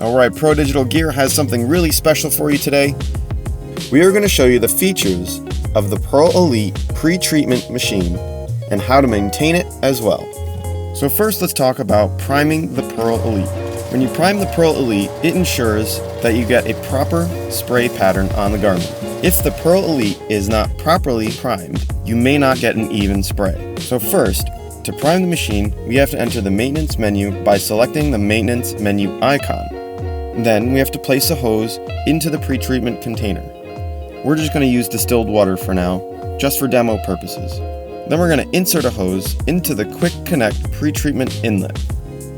Alright, Pro Digital Gear has something really special for you today. We are going to show you the features of the Pro Elite pre-treatment machine and how to maintain it as well. So first, let's talk about priming the Pro Elite. When you prime the Pro Elite, it ensures that you get a proper spray pattern on the garment. If the Pro Elite is not properly primed, you may not get an even spray. So first, to prime the machine, we have to enter the maintenance menu by selecting the maintenance menu icon. Then we have to place a hose into the pretreatment container. We're just going to use distilled water for now, just for demo purposes. Then we're going to insert a hose into the Quick Connect pretreatment inlet.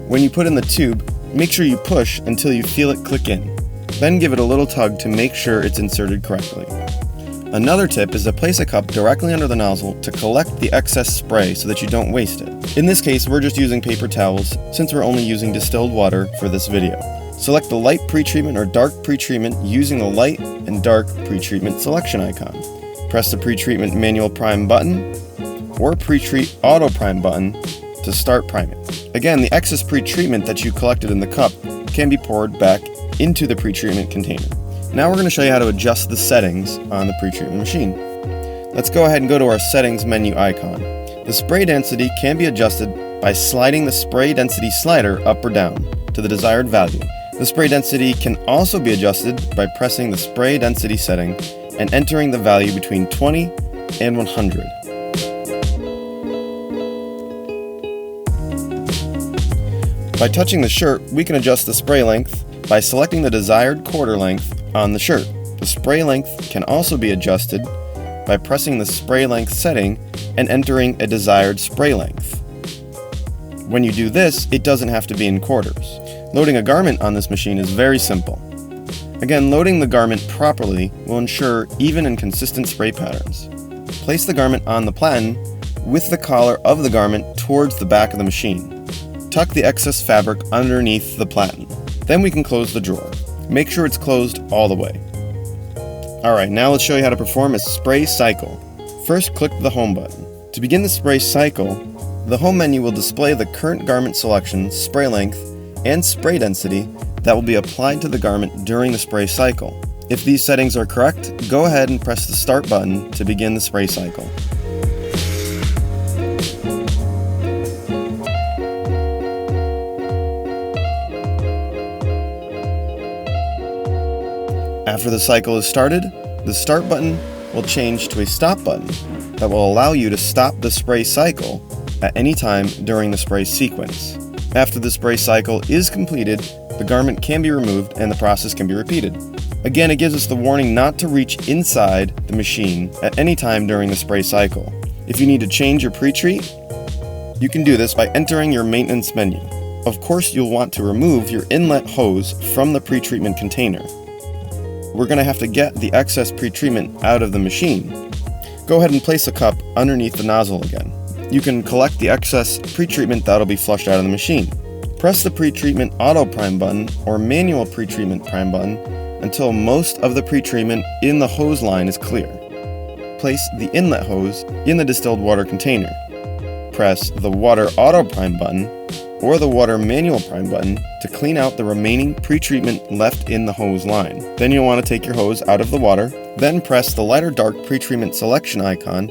When you put in the tube, make sure you push until you feel it click in. Then give it a little tug to make sure it's inserted correctly. Another tip is to place a cup directly under the nozzle to collect the excess spray so that you don't waste it. In this case, we're just using paper towels since we're only using distilled water for this video. Select the light pretreatment or dark pretreatment using the light and dark pretreatment selection icon. Press the pretreatment manual prime button or pretreat auto prime button to start priming. Again, the excess pretreatment that you collected in the cup can be poured back into the pretreatment container. Now we're going to show you how to adjust the settings on the pretreatment machine. Let's go ahead and go to our settings menu icon. The spray density can be adjusted by sliding the spray density slider up or down to the desired value. The spray density can also be adjusted by pressing the spray density setting and entering the value between 20 and 100. By touching the shirt, we can adjust the spray length by selecting the desired quarter length on the shirt. The spray length can also be adjusted by pressing the spray length setting and entering a desired spray length. When you do this, it doesn't have to be in quarters. Loading a garment on this machine is very simple. Again, loading the garment properly will ensure even and consistent spray patterns. Place the garment on the platen with the collar of the garment towards the back of the machine. Tuck the excess fabric underneath the platen. Then we can close the drawer. Make sure it's closed all the way. Alright, now let's show you how to perform a spray cycle. First, click the Home button. To begin the spray cycle, the Home menu will display the current garment selection, spray length, and spray density that will be applied to the garment during the spray cycle. If these settings are correct, go ahead and press the Start button to begin the spray cycle. After the cycle is started, the Start button will change to a Stop button that will allow you to stop the spray cycle at any time during the spray sequence. After the spray cycle is completed, the garment can be removed and the process can be repeated. Again, it gives us the warning not to reach inside the machine at any time during the spray cycle. If you need to change your pre-treat, you can do this by entering your maintenance menu. Of course, you'll want to remove your inlet hose from the pre-treatment container. We're going to have to get the excess pre-treatment out of the machine. Go ahead and place a cup underneath the nozzle again. You can collect the excess pretreatment that'll be flushed out of the machine. Press the pretreatment auto prime button or manual pretreatment prime button until most of the pretreatment in the hose line is clear. Place the inlet hose in the distilled water container. Press the water auto prime button or the water manual prime button to clean out the remaining pretreatment left in the hose line. Then you'll want to take your hose out of the water, then press the light or dark pretreatment selection icon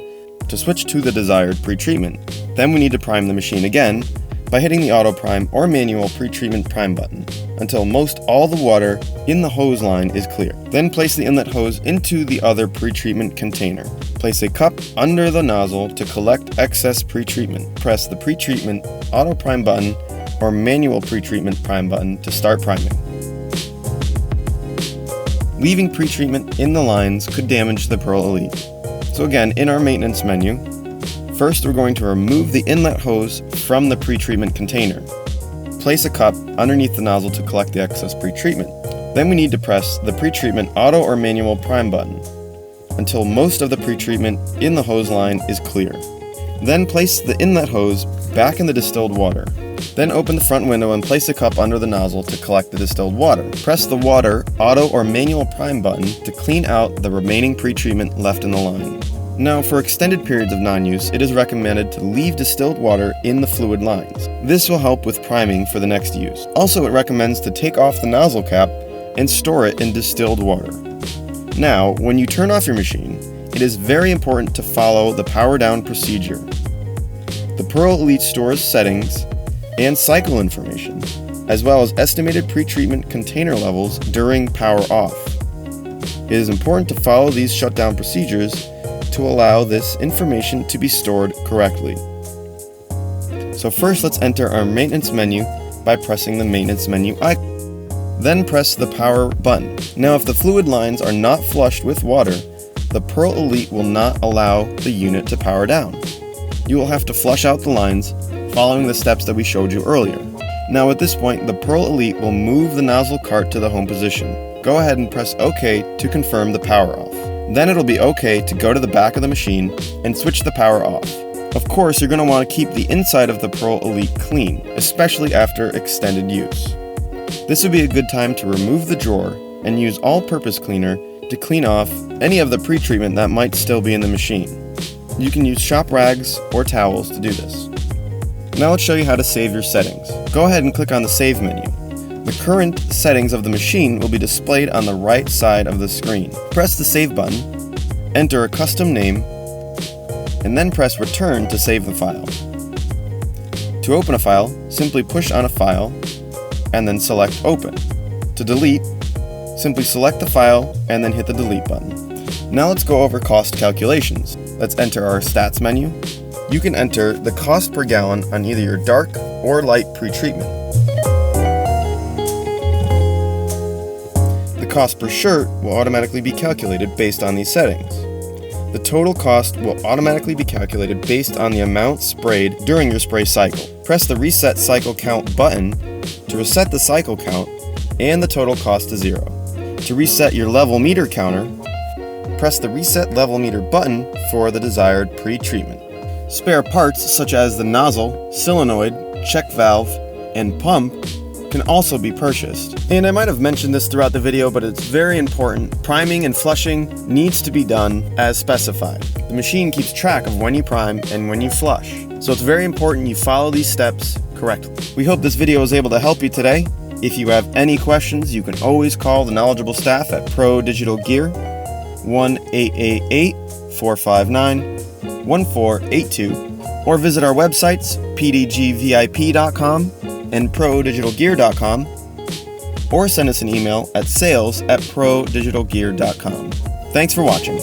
to switch to the desired pretreatment. Then we need to prime the machine again by hitting the auto prime or manual pretreatment prime button until most all the water in the hose line is clear. Then place the inlet hose into the other pretreatment container. Place a cup under the nozzle to collect excess pretreatment. Press the pretreatment auto prime button or manual pretreatment prime button to start priming. Leaving pretreatment in the lines could damage the Pro Elite. So again, in our maintenance menu, first we're going to remove the inlet hose from the pretreatment container. Place a cup underneath the nozzle to collect the excess pretreatment. Then we need to press the pretreatment auto or manual prime button until most of the pretreatment in the hose line is clear. Then place the inlet hose back in the distilled water. Then open the front window and place a cup under the nozzle to collect the distilled water. Press the water auto or manual prime button to clean out the remaining pretreatment left in the line. Now, for extended periods of non-use, it is recommended to leave distilled water in the fluid lines. This will help with priming for the next use. Also, it recommends to take off the nozzle cap and store it in distilled water. Now, when you turn off your machine, it is very important to follow the power down procedure. The Pro Elite stores settings and cycle information, as well as estimated pretreatment container levels during power off. It is important to follow these shutdown procedures to allow this information to be stored correctly. So first, let's enter our maintenance menu by pressing the maintenance menu icon. Then press the power button. Now, if the fluid lines are not flushed with water, the Pro Elite will not allow the unit to power down. You will have to flush out the lines following the steps that we showed you earlier. Now at this point, the Pro Elite will move the nozzle cart to the home position. Go ahead and press OK to confirm the power off. Then it'll be OK to go to the back of the machine and switch the power off. Of course, you're going to want to keep the inside of the Pro Elite clean, especially after extended use. This would be a good time to remove the drawer and use all-purpose cleaner to clean off any of the pretreatment that might still be in the machine. You can use shop rags or towels to do this. Now let's show you how to save your settings. Go ahead and click on the Save menu. The current settings of the machine will be displayed on the right side of the screen. Press the Save button, enter a custom name, and then press Return to save the file. To open a file, simply push on a file, and then select Open. To delete, simply select the file, and then hit the Delete button. Now let's go over cost calculations. Let's enter our Stats menu. You can enter the cost per gallon on either your dark or light pretreatment. The cost per shirt will automatically be calculated based on these settings. The total cost will automatically be calculated based on the amount sprayed during your spray cycle. Press the Reset Cycle Count button to reset the cycle count and the total cost to 0. To reset your level meter counter, press the Reset Level Meter button for the desired pretreatment. Spare parts such as the nozzle, solenoid, check valve, and pump can also be purchased. And I might have mentioned this throughout the video, but it's very important. Priming and flushing needs to be done as specified. The machine keeps track of when you prime and when you flush. So it's very important you follow these steps correctly. We hope this video was able to help you today. If you have any questions, you can always call the knowledgeable staff at Pro Digital Gear, 1-888-459-1482, or visit our websites, pdgvip.com and prodigitalgear.com, or send us an email at sales@prodigitalgear.com. Thanks for watching.